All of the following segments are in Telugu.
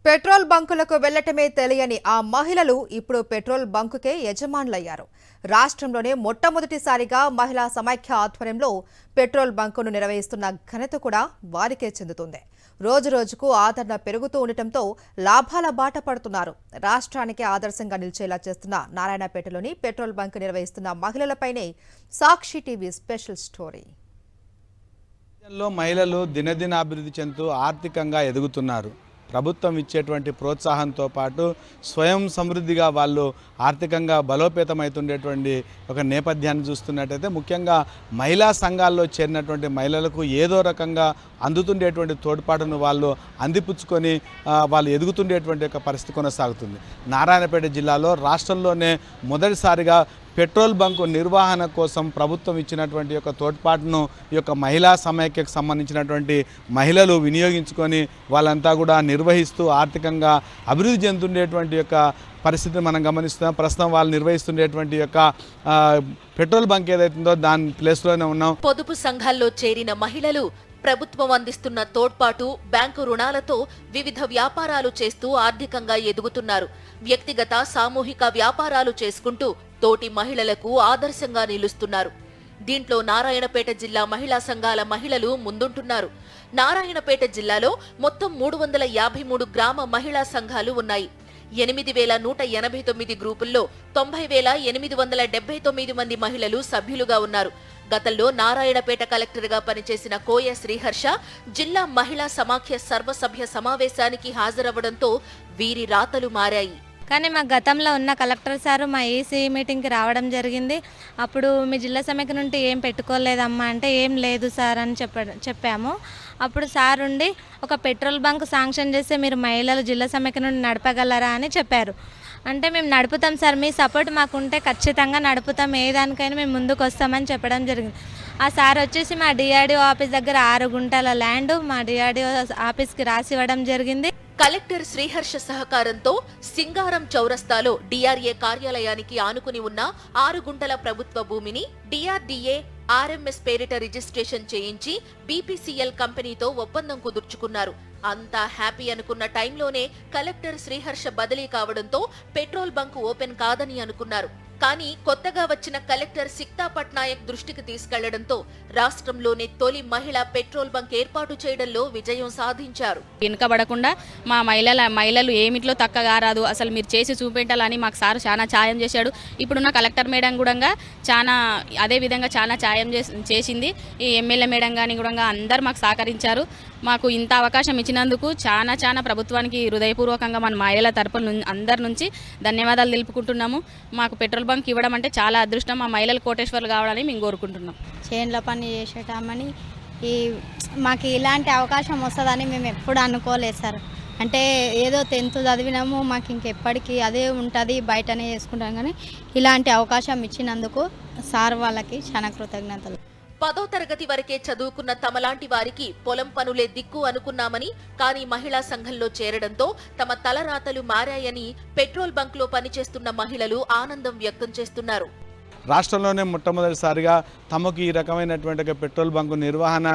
పెట్రోల్ బంకులకు వెళ్లటమే తెలియని ఆ మహిళలు ఇప్పుడు పెట్రోల్ బంకుకే యజమానులయ్యారు. రాష్ట్రంలోనే మొట్టమొదటిసారిగా మహిళా సమైక్య ఆధ్వర్యంలో పెట్రోల్ బంకును నిర్వహిస్తున్న ఘనత కూడా వారికే చెందుతుంది. రోజురోజుకు ఆదరణ పెరుగుతూ ఉండటంతో లాభాల బాట పడుతున్నారు. రాష్ట్రానికి ఆదర్శంగా నిలిచేలా చేస్తున్న నారాయణపేటలోని పెట్రోల్ బంక్ నిర్వహిస్తున్న మహిళలపైనే సాక్షి టీవీ స్పెషల్ స్టోరీ. మహిళలు దినదినాభివృద్ధి చెందుతూ ఆర్థికంగా ఎదుగుతున్నారు. ప్రభుత్వం ఇచ్చేటువంటి ప్రోత్సాహంతో పాటు స్వయం సమృద్ధిగా వాళ్ళు ఆర్థికంగా బలోపేతమవుతుండేటువంటి ఒక నేపథ్యాన్ని చూస్తున్నట్టయితే ముఖ్యంగా మహిళా సంఘాల్లో చేరినటువంటి మహిళలకు ఏదో రకంగా అందుతుండేటువంటి తోడ్పాటును వాళ్ళు అందిపుచ్చుకొని వాళ్ళు ఎదుగుతుండేటువంటి ఒక పరిస్థితి కొనసాగుతుంది. నారాయణపేట జిల్లాలో రాష్ట్రంలోనే మొదటిసారిగా పెట్రోల్ బంకు నిర్వహణ కోసం ప్రభుత్వం ఇచ్చినటువంటి యొక్క తోడ్పాటును ఈ యొక్క మహిళా సమైక్యకు సంబంధించినటువంటి మహిళలు వినియోగించుకొని వాళ్ళంతా కూడా నిర్వహిస్తూ ఆర్థికంగా అభివృద్ధి చెందుతుండేటువంటి యొక్క పరిస్థితిని మనం గమనిస్తున్నాం. ప్రస్తుతం వాళ్ళు నిర్వహిస్తుండేటువంటి యొక్క పెట్రోల్ బంక్ ఏదైతుందో దాని ప్లేస్లోనే ఉన్నాం. పొదుపు సంఘాల్లో చేరిన మహిళలు ప్రభుత్వం అందిస్తున్న తోడ్పాటు, బ్యాంకు రుణాలతో వివిధ వ్యాపారాలు చేస్తూ ఆర్థికంగా ఎదుగుతున్నారు. వ్యక్తిగత, సామూహిక వ్యాపారాలు చేసుకుంటూ తోటి మహిళలకు ఆదర్శంగా నిలుస్తున్నారు. దీంట్లో నారాయణపేట జిల్లా మహిళా సంఘాల మహిళలు ముందుంటున్నారు. నారాయణపేట జిల్లాలో మొత్తం 353 గ్రామ మహిళా సంఘాలు ఉన్నాయి. 8,189 గ్రూపుల్లో 90,879 మంది మహిళలు సభ్యులుగా ఉన్నారు. గతంలో నారాయణపేట కలెక్టర్గా పనిచేసిన కోయ శ్రీహర్ష జిల్లా మహిళా సమాఖ్య సర్వసభ్య సమావేశానికి హాజరవ్వడంతో వీరి రాతలు మారాయి. కానీ మా గతంలో ఉన్న కలెక్టర్ సారు మా ఏసీ మీటింగ్కి రావడం జరిగింది. అప్పుడు మీ జిల్లా సమైక్య నుండి ఏం పెట్టుకోలేదమ్మా అంటే ఏం లేదు సార్ అని చెప్పాము. అప్పుడు సార్ ఉండి ఒక పెట్రోల్ బంక్ శాంక్షన్ చేస్తే మీరు మహిళలు జిల్లా సమైక్య నుండి నడపగలరా అని చెప్పారు. అంటే మేము నడుపుతాం సార్, మీ సపోర్ట్ మాకుంటే ఖచ్చితంగా నడుపుతాం, ఏ దానికైనా మేము ముందుకు వస్తామని చెప్పడం జరిగింది. ఆ సార్ వచ్చేసి మా డిఆర్డీఓ ఆఫీస్ దగ్గర 6 గుంటల ల్యాండ్ మా డిఆర్డీఓ ఆఫీస్కి రాసి ఇవ్వడం జరిగింది. కలెక్టర్ శ్రీహర్ష సహకారంతో సింగారం చౌరస్తాలో డిఆర్ఏ కార్యాలయానికి ఆనుకుని ఉన్న 6 గుంటల ప్రభుత్వ భూమిని డిఆర్డీఏ ఆర్ఎంఎస్ పేరిట రిజిస్ట్రేషన్ చేయించి బీపీసీఎల్ కంపెనీతో ఒప్పందం కుదుర్చుకున్నారు. అంతా హ్యాపీ అనుకున్న టైంలోనే కలెక్టర్ శ్రీహర్ష బదిలీ కావడంతో పెట్రోల్ బంక్ ఓపెన్ కాదని అనుకున్నారు. కానీ కొత్తగా వచ్చిన కలెక్టర్ సిక్తా పట్నాయక్ దృష్టికి తీసుకెళ్లడంతో రాష్ట్రంలోనే తొలి మహిళా పెట్రోల్ బంక్ ఏర్పాటు చేయడంలో విజయం సాధించారు. వెనుకబడకుండా మా మహిళలు ఏమిట్లో తక్కగా రాదు, అసలు మీరు చేసి చూపెట్టాలని మాకు సార్ చాలా సాయం చేశాడు. ఇప్పుడున్న కలెక్టర్ మేడం కూడా చాలా అదే విధంగా చాలా సాయం చేసింది. ఈ ఎమ్మెల్యే మేడం కానీ కూడా అందరు మాకు సహకరించారు. మాకు ఇంత అవకాశం ఇచ్చినందుకు చాలా ప్రభుత్వానికి హృదయపూర్వకంగా మన మహిళల తరపున అందరి నుంచి ధన్యవాదాలు తెలుపుకుంటున్నాము. మాకు పెట్రోల్ బంక్ ఇవ్వడం అంటే చాలా అదృష్టం. మా మహిళలు కోటేశ్వర్లు కావాలని మేము కోరుకుంటున్నాం. చేన్ల పని చేసేటామని మాకు ఇలాంటి అవకాశం వస్తుందని మేము ఎప్పుడు అనుకోలేదు సార్. అంటే ఏదో 10th చదివినాము, మాకు ఇంకెప్పటికీ అదే ఉంటుంది, బయటనే చేసుకుంటాం. కానీ ఇలాంటి అవకాశం ఇచ్చినందుకు సార్ వాళ్ళకి చాలా కృతజ్ఞతలు. 10వ తరగతి వరకే చదువుకున్న తమలాంటి వారికి పొలం పనులే దిక్కు అనుకున్నామని, కానీ మహిళా సంఘంలో చేరడంతో తమ తలరాతలు మారాయని పెట్రోల్ బంక్లో పనిచేస్తున్న మహిళలు ఆనందం వ్యక్తం చేస్తున్నారు. రాష్ట్రంలోనే మొట్టమొదటిసారిగా తమకు ఈ రకమైనటువంటి పెట్రోల్ బంకు నిర్వహణ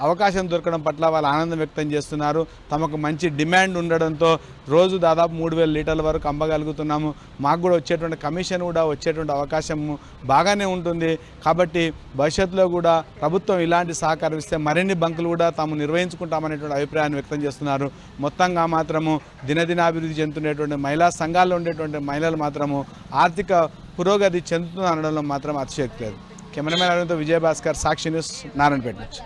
అవకాశం దొరకడం పట్ల వాళ్ళు ఆనందం వ్యక్తం చేస్తున్నారు. తమకు మంచి డిమాండ్ ఉండడంతో రోజు దాదాపు 3,000 లీటర్ల వరకు అమ్మగలుగుతున్నాము. మాకు కూడా వచ్చేటువంటి కమిషన్ కూడా వచ్చేటువంటి అవకాశం బాగానే ఉంటుంది. కాబట్టి భవిష్యత్తులో కూడా ప్రభుత్వం ఇలాంటి సహకారం ఇస్తే మరిన్ని బంకులు కూడా తాము నిర్వహించుకుంటామనేటువంటి అభిప్రాయాన్ని వ్యక్తం చేస్తున్నారు. మొత్తంగా మాత్రము దినదినాభివృద్ధి చెందుతున్నటువంటి మహిళా సంఘాల్లో ఉండేటువంటి మహిళలు మాత్రము ఆర్థిక పురోగతి చెందుతుంది అనడంలో మాత్రం అతిశయోక్తి లేదు. కెమెరామెన్ అరవింద్తో విజయభాస్కర్, సాక్షి న్యూస్, నారాయణపేట నుంచి.